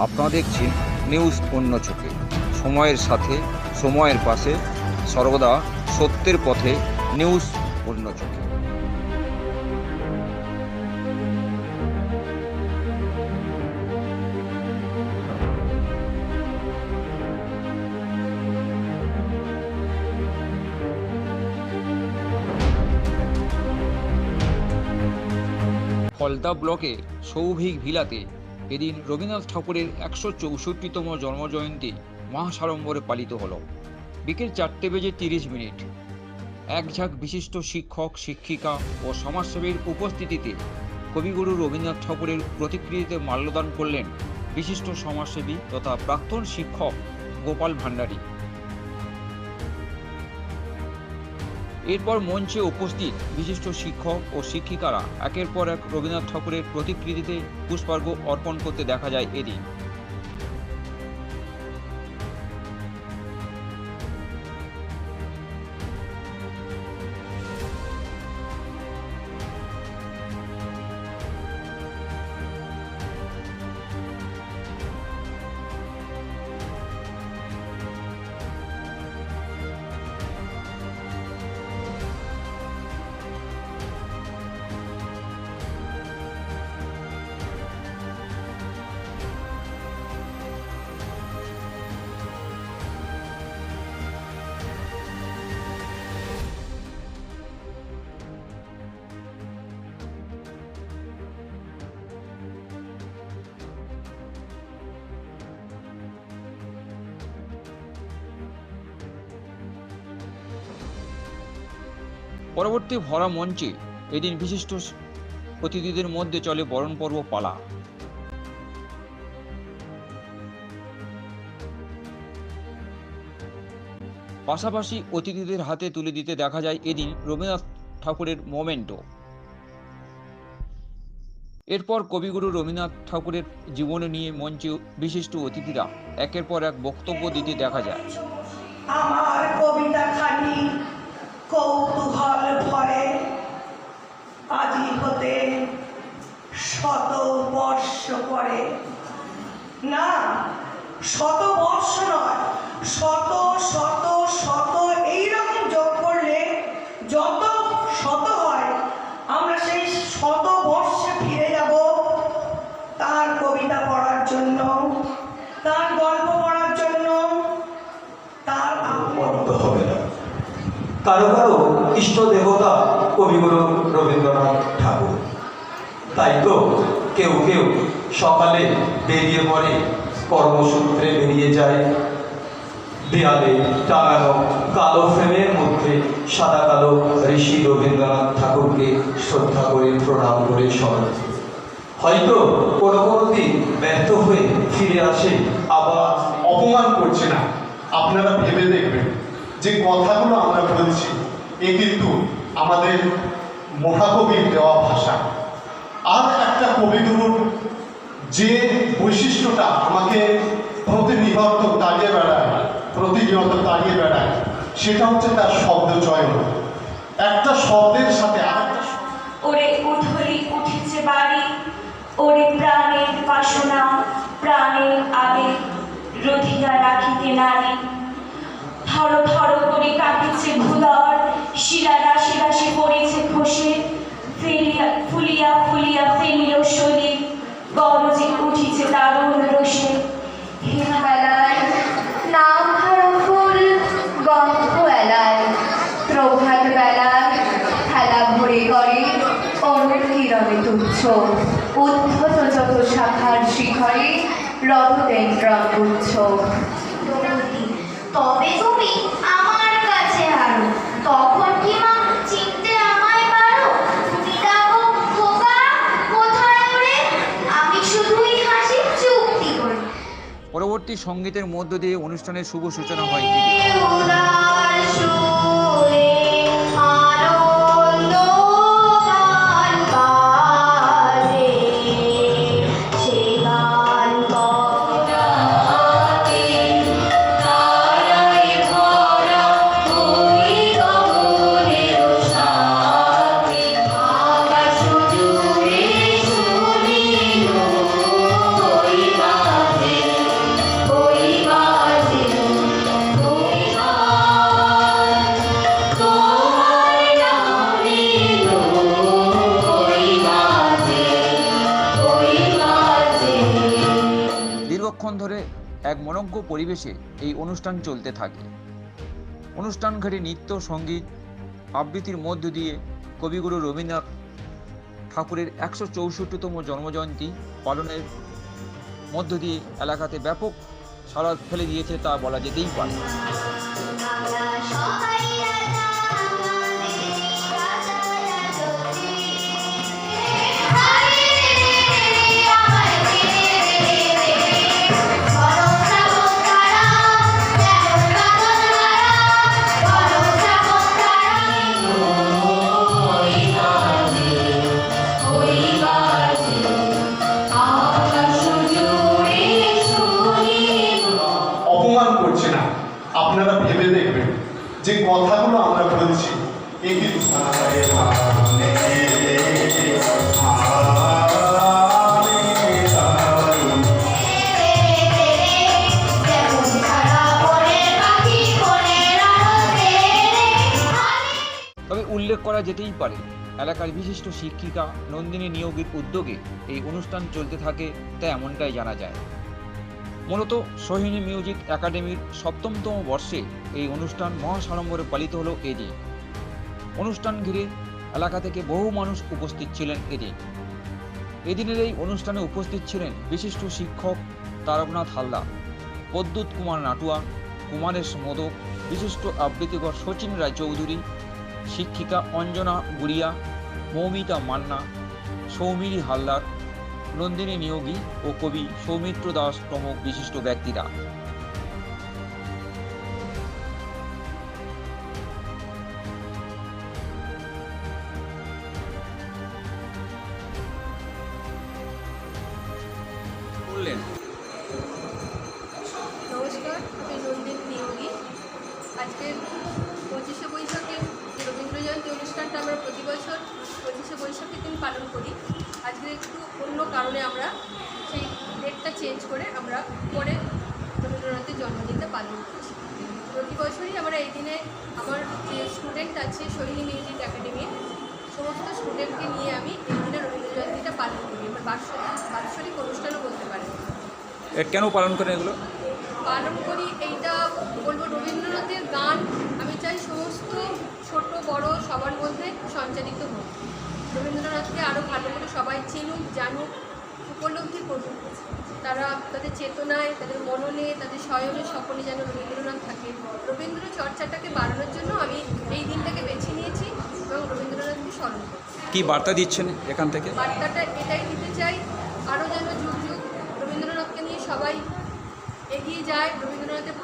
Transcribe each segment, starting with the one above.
আপনারা দেখছেন নিউজ অন্য চোখে। সময়ের সাথে সময়ের পাশে, সর্বদা সত্যের পথে। নিউজ অন্য চোখে। ফলতা ব্লকে সৌভিক ভিলাতে এদিন রবীন্দ্রনাথ ঠাকুরের ১৬৪তম জন্মজয়ন্তী মহাসাড়ম্বরে পালিত হল। বিকেল ৪:৩০ এক ঝাঁক বিশিষ্ট শিক্ষক, শিক্ষিকা ও সমাজসেবীর উপস্থিতিতে কবিগুরু রবীন্দ্রনাথ ঠাকুরের প্রতিকৃতিতে মাল্যদান করলেন বিশিষ্ট সমাজসেবী তথা প্রাক্তন শিক্ষক গোপাল ভান্ডারী। এরপর মঞ্চে উপস্থিত বিশিষ্ট শিক্ষক ও শিক্ষিকারা একের পর এক রবীন্দ্রনাথ ঠাকুরের প্রতিকৃতিতে পুষ্পার্ঘ্য অর্পণ করতে দেখা যায় এদিন। পরবর্তী ভরা মঞ্চে এদিন বিশিষ্ট অতিথিদের মধ্যে চলে বরণ পর্ব পালা। পাশাপাশি অতিথিদের হাতে তুলে দিতে দেখা যায় এদিন রবীন্দ্রনাথ ঠাকুরের মোমেন্টো। এরপর কবিগুরু রবীন্দ্রনাথ ঠাকুরের জীবনী নিয়ে মঞ্চে বিশিষ্ট অতিথিরা একের পর এক বক্তব্য দিতে দেখা যায়। আমার কবিতা খানি কৌতূহল ভরে আজি হতে 100 বর্ষ পরে, না 100 বর্ষ নয়, 100 এইরকম যোগ করলে যত 100 হয়, আমরা সেই 100 বর্ষে ফিরে যাব তার কবিতা পড়ার জন্য, তার গল্প পড়ার জন্য। তার হবে না। কারো কারো ইষ্ট দেবতা কবিগুরু রবীন্দ্রনাথ ঠাকুর। তাই তো কেউ কেউ সকালে বেরিয়ে পড়ে, কর্মসূত্রে বেরিয়ে যায়, দেয়ালে টাঙানো কালো ফ্রেমের মধ্যে সাদা কালো ঋষি রবীন্দ্রনাথ ঠাকুরকে শ্রদ্ধা করে প্রণাম করে স্মরণ। হয়তো কোনো কোনো দিন ব্যর্থ হয়ে ফিরে আসে, আবার অপমান করছে না। আপনারা ভেবে দেখবেন যে কথাগুলো আমরা বলছি এ কিন্তু আমাদের মহাকবির দেওয়া ভাষা। আর একটা কবিগুরুর যে বৈশিষ্ট্যটা আমাকে প্রতিনিয়ত দাঁড়িয়ে বেড়ায় সেটা হচ্ছে তার শব্দ চয়ন। একটা শব্দের সাথে আরেকটা ওরে উঠলি উঠেছে বাড়ি, ওরে প্রাণের বাসনা, প্রাণের আবেগ রধিয়া রাখিতে নারী। থর থর করে কাঁপিছে ভুলর, শিরা রাশি রাশি পড়েছে খসে, ফুলিয়া ফুলিয়া ফেনিল শরীর, গরজে উঠিছে দারুণ রোষে। হিমবেলায় নাম ধরা ফুল গন্ধ এলায়, প্রভাত বেলায় খেলা ভরে করে অনুকিরণে তুচ্ছ, উদ্ধত যত শাখার শিখরে রথদেন্দ্রন গুচ্ছ। তবে তুমি আমার কাছে আরো, তখন কি মা চিনতে আমায় পারো? তুমি ডাকো খোকা কোথায় ওরে, আমি শুধুই হাসি চুক্তি করি। পরবর্তী সঙ্গীতের মধ্য দিয়ে অনুষ্ঠানের শুভ সূচনা হয়। জুড়ে শুনিল ওই মাঝে কতক্ষণ ধরে এক মনোজ্ঞ পরিবেশে এই অনুষ্ঠান চলতে থাকে। অনুষ্ঠান ঘিরে নৃত্য, সঙ্গীত, আবৃত্তির মধ্য দিয়ে কবিগুরু রবীন্দ্রনাথ ঠাকুরের 164তম জন্মজয়ন্তী পালনের মধ্য দিয়ে এলাকাতে ব্যাপক সাড়া ফেলে দিয়েছে তা বলা যেতেই পারে। আমরা সবাই রাজা, আমাদের রাজা রাজত্বে। আরে রে আমার রে, বলো শ্রাবণ তারা, যেমন বাদল মারা, বলো শ্রাবণ তারা। ওই বাজে আকাশ জুড়ে শুনিব। অপমান করছি না, আপনারা ভেবে দেখবেন যে কথাগুলো আমরা বলছি এ কিন্তু যেমন সারা বনের পাখি বনের আড়তে রে। তবে উল্লেখ করা যেতেই পারে, এলাকার বিশিষ্ট শিক্ষিকা নন্দিনী নিয়োগীর উদ্যোগে এই অনুষ্ঠান চলতে থাকে তা এমনটাই জানা যায়। মূলত সোহিনী মিউজিক একাডেমির ৭ম বর্ষে এই অনুষ্ঠান মহাসাড়ম্বরে পালিত হলো এদিন। অনুষ্ঠান ঘিরে এলাকা থেকে বহু মানুষ উপস্থিত ছিলেন এদিন। এদিনের এই অনুষ্ঠানে উপস্থিত ছিলেন বিশিষ্ট শিক্ষক তারকনাথ হালদার, প্রদ্যুৎ কুমার নাটুয়া, কুমারেশ মোদক, বিশিষ্ট আবৃত্তিকর শচীন রায়চৌধুরী, শিক্ষিকা অঞ্জনা গুড়িয়া, মৌমিতা মান্না, সৌমিলি হালদার, নন্দিনী নিয়োগী ও কবি সৌমিত্র দাস প্রমুখ বিশিষ্ট ব্যক্তিরা। বললেন নমস্কার, আমি নন্দিনী নিয়োগী। আজকের 25শে বৈশাখে যে রবীন্দ্র জয়ন্তী অনুষ্ঠানটা আমরা প্রতি বছর 25শে বৈশাখের দিন পালন করি, আজকে একটু অন্য কারণে আমরা সেই ডেটটা চেঞ্জ করে আমরা পরে রবীন্দ্রনাথের জন্মদিনটা পালন করছি। প্রতি বছরই আমরা এই দিনে আমার যে স্টুডেন্ট আছে সোহিনী মিউজিক একাডেমির সমস্ত স্টুডেন্টকে নিয়ে আমি এই দিনে রবীন্দ্র জয়ন্তীটা পালন করি। আমার বাৎসরিক অনুষ্ঠানও বলতে পারেন। কেন পালন করেন এগুলো? পালন করি এইটা বলবো, রবীন্দ্রনাথের গান আমি চাই সমস্ত ছোট বড় সবার মধ্যে সঞ্চারিত হোক। রবীন্দ্রনাথকে আরও ভালো করে সবাই চিনুক, জানুক, উপলব্ধি করুক। তারা তাদের চেতনায়, তাদের মননে, তাদের স্বয়নে সকলে যেন রবীন্দ্রনাথ থাকে। রবীন্দ্র চর্চাটাকে বাড়ানোর জন্য আমি এই দিনটাকে বেছে নিয়েছি এবং রবীন্দ্রনাথকে স্মরণ করছি। কি বার্তা দিচ্ছেন এখান থেকে? বার্তাটা এটাই দিতে চাই, আরও যেন যুগ যুগ রবীন্দ্রনাথকে নিয়ে সবাই এগিয়ে যায়, রবীন্দ্রনাথের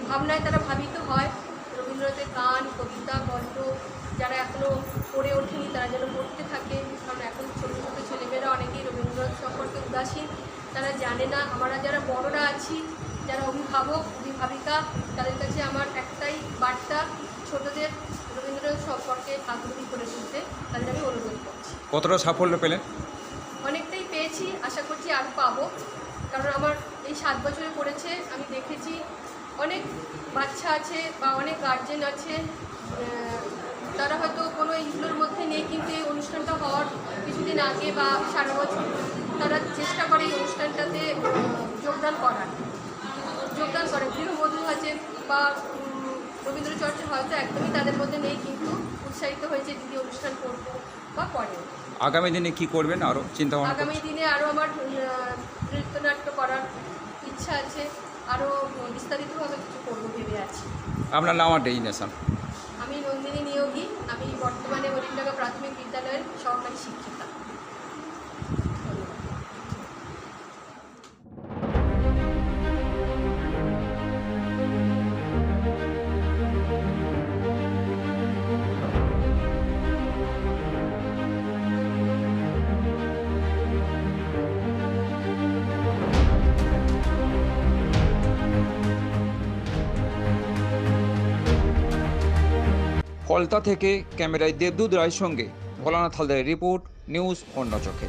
ভাবনায় তারা ভাবিত হয়। রবীন্দ্রনাথের গান, কবিতা, গল্প যারা এখনও পড়ে ওঠেনি তারা যেন পড়তে থাকে, কারণ এখন ছোটো ছোটো ছেলেমেয়েরা অনেকেই রবীন্দ্রনাথ সম্পর্কে উদাসীন, তারা জানে না। আমরা যারা বড়রা আছি, যারা অভিভাবক অভিভাবিকা, তাদের কাছে আমার একটাই বার্তা, ছোটদের রবীন্দ্রনাথ সম্পর্কে আগ্রহী করে তুলতে তাদের আমি অনুরোধ করছি। কতটা সাফল্য পেলেন? অনেকটাই পেয়েছি, আশা করছি আরও পাবো, কারণ আমার এই 7 বছরে পড়েছে। আমি দেখেছি অনেক বাচ্চা আছে বা অনেক গার্জেন আছে, তারা হয়তো কোনো এইগুলোর মধ্যে নেই, কিন্তু এই অনুষ্ঠানটা হওয়ার কিছুদিন আগে বা সারা বছর তারা চেষ্টা করে এই অনুষ্ঠানটাতে যোগদান করে। গৃহবধূ আছে বা রবীন্দ্র চর্চা হয়তো একদমই তাদের মধ্যে নেই, কিন্তু উৎসাহিত হয়েছে দিদি অনুষ্ঠান করবো বা করে। আগামী দিনে কি করবেন আরও চিন্তা ভাবনা? আগামী দিনে আরও আমার নৃত্যনাট্য করার ইচ্ছা আছে, আরও বিস্তারিতভাবে কিছু করবো ভেবে আছি। আপনার নাম আর ডেজিনেশন? আমি নন্দিনী নিয়োগী, আমি বর্তমানে হরিণডাঙ্গা প্রাথমিক বিদ্যালয়ের সহকারী শিক্ষিকা। ফলতা থেকে ক্যামেরায় দেবদূত রায়ের সঙ্গে ভোলানাথ হালদারের রিপোর্ট, নিউজ অন্য চোখে।